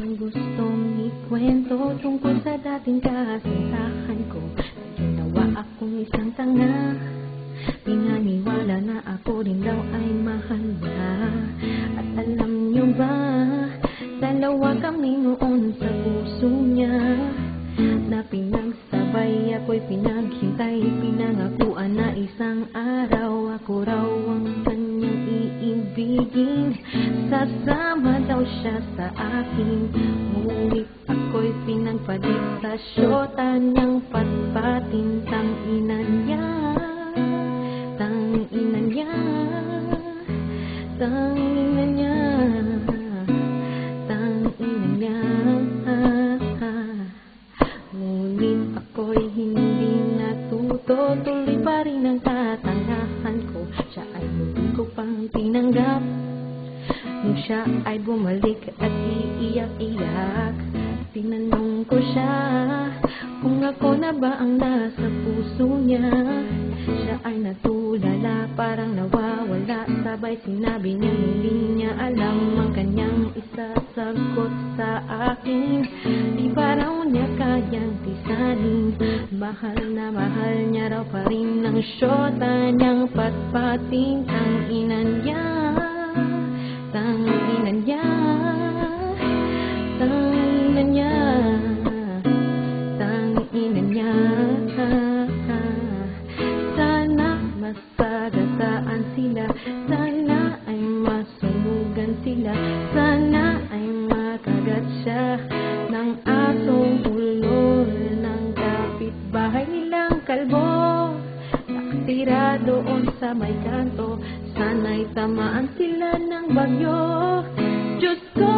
akong gustong ikwento tungkol sa dating kasintahan ko. Ginawa akong isang tanga, pinaniwala na ako rin daw ay mahal na. At alam nyo ba, dalawa kami noon sa puso niya, na pinagsabay ako'y pinaghintay, pinangakuan na isang araw ako raw ang kanyang iibigin. Sasama daw siya sa akin, ngunit ako'y pinagpalit sa syota niyang patpatin. Tangina niya, tangina niya, tangina niya, tangina niya. Ngunit ako'y hindi natuto, tuloy pa rin ang tatangahan ko. Siya ay hindi ko pang tinanggap nung siya ay bumalik at iiyak-iyak. Tinanong ko siya kung ako na ba ang nasa puso niya. Siya ay natulala, parang nawawala. Sabay sinabi niya hindi niya alam ang kanyang isasagot sa akin. Di ba raw niya kayang tisanin, mahal na mahal niya raw pa rin ang syota niyang patpating. Tangina niya, tangina niya, tangina niya, tangina niya. Sana masagasaan sila, sana ay masunugan sila, sana ay makagat siya ng asong ulol ng kapitbahay nilang kalbo. Nakatira doon sa may kanto, sana'y tamaan sila ng bagyo. Diyos ko,